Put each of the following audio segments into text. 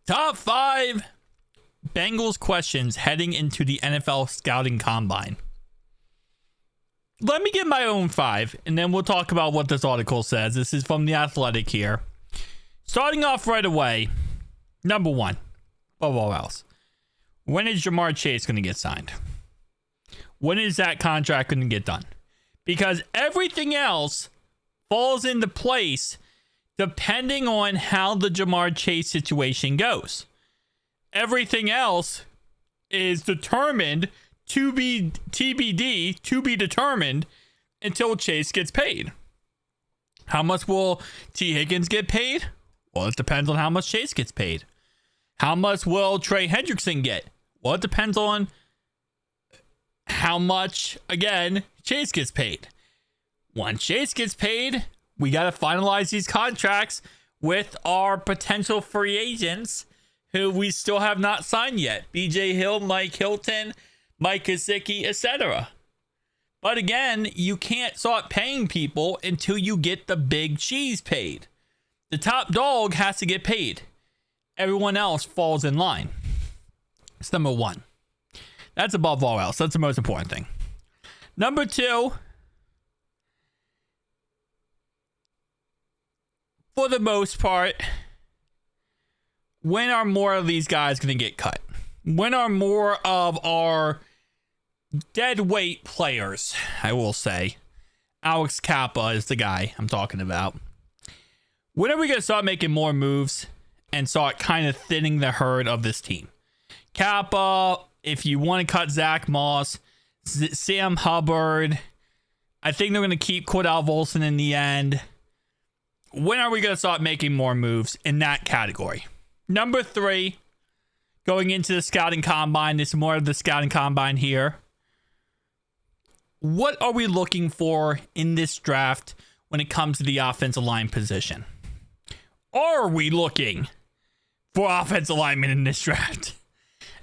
Top 5 Bengals questions heading into the NFL scouting combine. Let me get my own 5, and then we'll talk about what this article says. This is from The Athletic here. Starting off right away, number 1, above all else, when is Jamar Chase going to get signed? When is that contract going to get done? Because everything else falls into place depending on how the Jamar Chase situation goes. Everything else is determined to be TBD, to be determined until Chase gets paid. How much will T. Higgins get paid? Well, it depends on how much Chase gets paid. How much will Trey Hendrickson get? Well, it depends on how much, again, Chase gets paid. Once Chase gets paid, we got to finalize these contracts with our potential free agents who we still have not signed yet. BJ Hill, Mike Hilton, Mike Gesicki, etc. But again, you can't start paying people until you get the big cheese paid. The top dog has to get paid. Everyone else falls in line. That's number 1. That's above all else. That's the most important thing. Number 2, for the most part, when are more of these guys going to get cut? When are more of our dead weight players, I will say, Alex Kappa is the guy I'm talking about. When are we going to start making more moves and start kind of thinning the herd of this team? Kappa, if you want to cut Zach Moss, Sam Hubbard, I think they're going to keep Cordell Volson in the end. When are we going to start making more moves in that category? Number 3, going into the scouting combine. This is more of the scouting combine here. What are we looking for in this draft when it comes to the offensive line position? Are we looking for offensive linemen in this draft?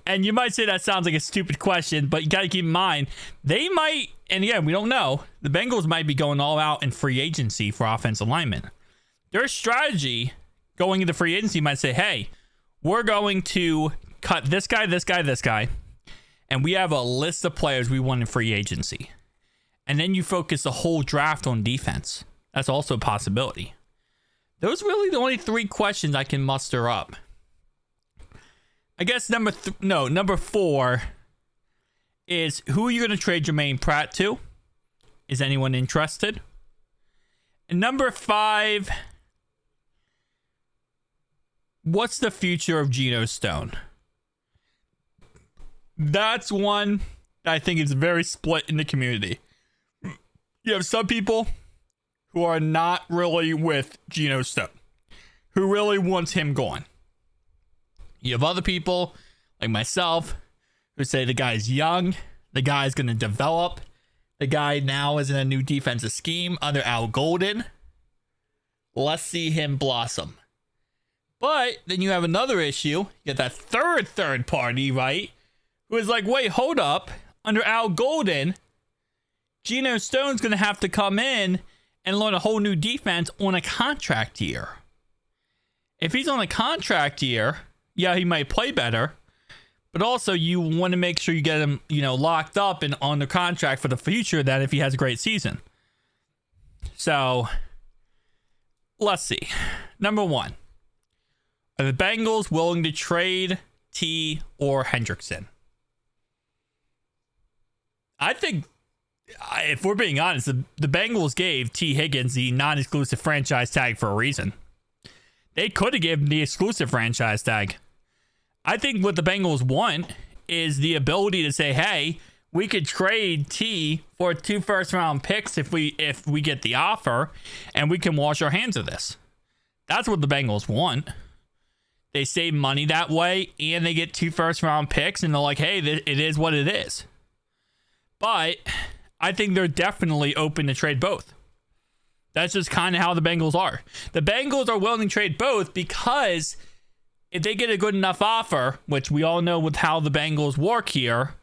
And you might say that sounds like a stupid question, but you got to keep in mind, they might, and again, we don't know, the Bengals might be going all out in free agency for offensive linemen. Their strategy going into free agency might say, hey, we're going to cut this guy, this guy, this guy, and we have a list of players we want in free agency. And then you focus the whole draft on defense. That's also a possibility. Those are really the only 3 questions I can muster up. I guess number 4 is, who are you going to trade Jermaine Pratt to? Is anyone interested? And number 5, what's the future of Geno Stone? That's one that I think is very split in the community. You have some people who are not really with Geno Stone, who really wants him gone. You have other people like myself who say the guy's young, the guy's going to develop, the guy now is in a new defensive scheme under Al Golden. Let's see him blossom. But then you have another issue. You get that third party, right? Who is like, wait, hold up. Under Al Golden, Geno Stone's going to have to come in and learn a whole new defense on a contract year. If he's on a contract year, yeah, he might play better, but also you want to make sure you get him, locked up and on the contract for the future, that if he has a great season. So let's see. Number 1, are the Bengals willing to trade T or Hendrickson? I think, if we're being honest, the Bengals gave T. Higgins the non-exclusive franchise tag for a reason. They could have given the exclusive franchise tag. I think what the Bengals want is the ability to say, hey, we could trade T for 2 first-round picks if we get the offer, and we can wash our hands of this. That's what the Bengals want. They save money that way, and they get 2 first-round picks, and they're like, hey, it is what it is. But I think they're definitely open to trade both. That's just kind of how the Bengals are. The Bengals are willing to trade both because if they get a good enough offer, which we all know with how the Bengals work here,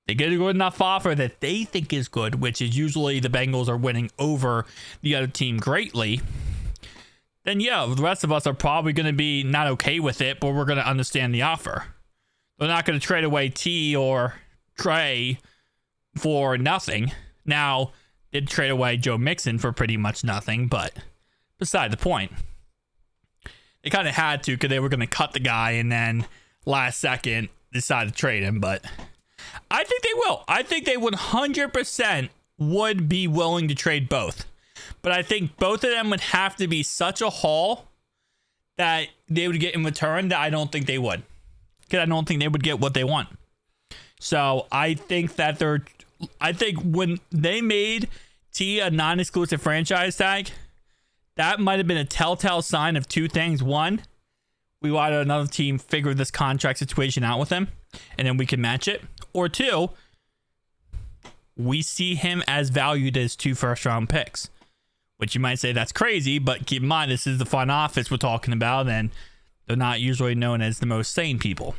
they get a good enough offer that they think is good, which is usually the Bengals are winning over the other team greatly. then yeah, the rest of us are probably going to be not okay with it, but we're going to understand the offer. They're not going to trade away T or Trey for nothing. Now, they'd trade away Joe Mixon for pretty much nothing, but beside the point. They kind of had to because they were going to cut the guy and then last second decide to trade him, but I think they will. I think they 100% would be willing to trade both. But I think both of them would have to be such a haul that they would get in return that I don't think they would. Because I don't think they would get what they want. So I think that I think when they made T a non-exclusive franchise tag, that might have been a telltale sign of two things. One, we wanted another team figure this contract situation out with him, and then we can match it. Or two, we see him as valued as 2 first-round picks. Which you might say that's crazy, but keep in mind, this is the front office we're talking about, and they're not usually known as the most sane people.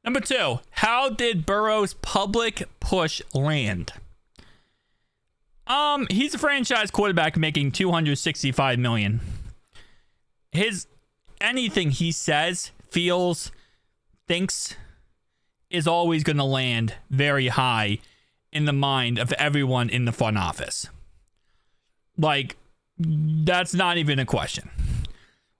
Number 2, how did Burrow's public push land? He's a franchise quarterback making $265 million. Anything he says, feels, thinks is always going to land very high in the mind of everyone in the front office. Like, that's not even a question.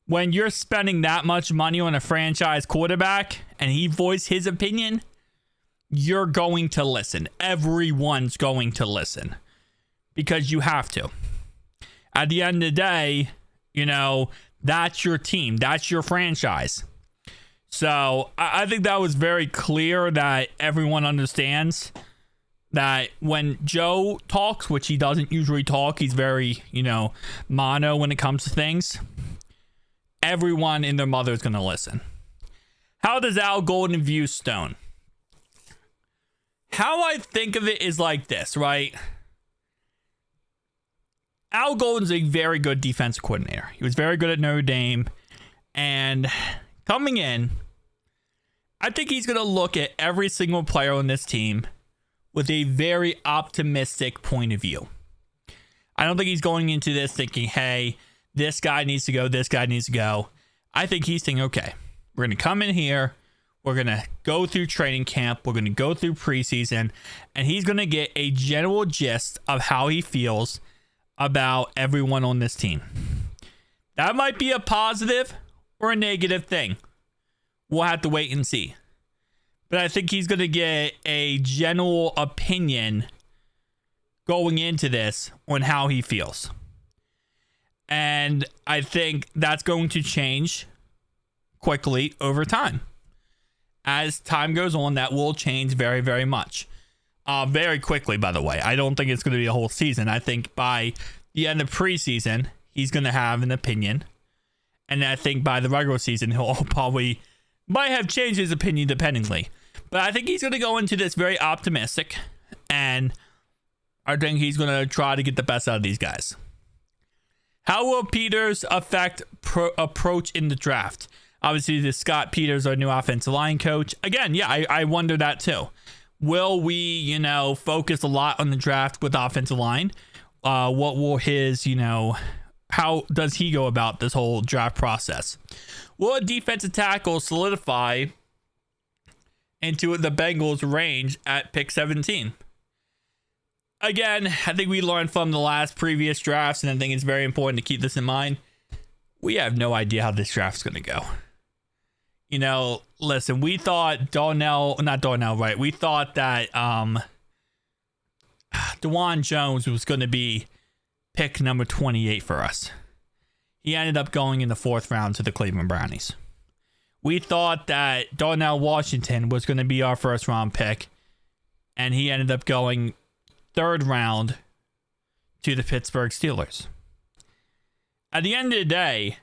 When you're spending that much money on a franchise quarterback and he voiced his opinion, you're going to listen. Everyone's going to listen because you have to. At the end of the day, that's your team. That's your franchise. So I think that was very clear that everyone understands that when Joe talks, which he doesn't usually talk, he's very, mono when it comes to things. Everyone and their mother is going to listen. How does Al Golden view Stone? How I think of it is like this, right? Al Golden's a very good defensive coordinator. He was very good at Notre Dame. And coming in, I think he's going to look at every single player on this team with a very optimistic point of view. I don't think he's going into this thinking, hey, this guy needs to go, this guy needs to go. I think he's thinking, okay, we're going to come in here, we're going to go through training camp, we're going to go through preseason, and he's going to get a general gist of how he feels about everyone on this team. That might be a positive or a negative thing. We'll have to wait and see. But I think he's going to get a general opinion going into this on how he feels. And I think that's going to change quickly over time. As time goes on, that will change very, very much. Very quickly, by the way. I don't think it's going to be a whole season. I think by the end of preseason, he's going to have an opinion. And I think by the regular season, he'll probably might have changed his opinion dependingly. But I think he's going to go into this very optimistic. And I think he's going to try to get the best out of these guys. How will Peters affect approach in the draft? Obviously, the Scott Peters, our new offensive line coach. Again, yeah, I wonder that too. Will we, focus a lot on the draft with offensive line? What will his, how does he go about this whole draft process? Will a defensive tackle solidify into the Bengals range at pick 17? Again, I think we learned from the previous drafts, and I think it's very important to keep this in mind. We have no idea how this draft's going to go. Listen, we thought we thought that DeJuan Jones was going to be pick number 28 for us. He ended up going in the 4th round to the Cleveland Brownies. We thought that Darnell Washington was going to be our 1st round pick, and he ended up going 3rd round to the Pittsburgh Steelers. At the end of the day,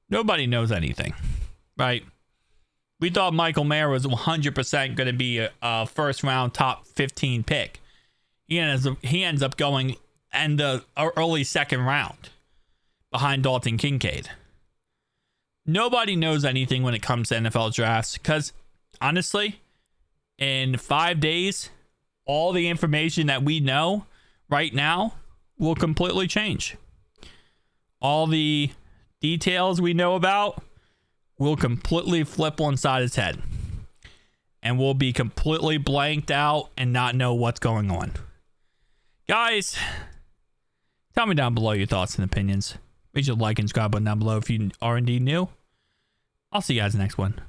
nobody knows anything, right? We thought Michael Mayer was 100% going to be a 1st round top 15 pick. He ends up going in the early 2nd round behind Dalton Kincaid. Nobody knows anything when it comes to NFL drafts because, honestly, in 5 days, all the information that we know right now will completely change. all the details we know about will completely flip on side his head. And we'll be completely blanked out and not know what's going on. Guys, tell me down below your thoughts and opinions. Make sure to like and subscribe button down below if you are indeed new. I'll see you guys next one.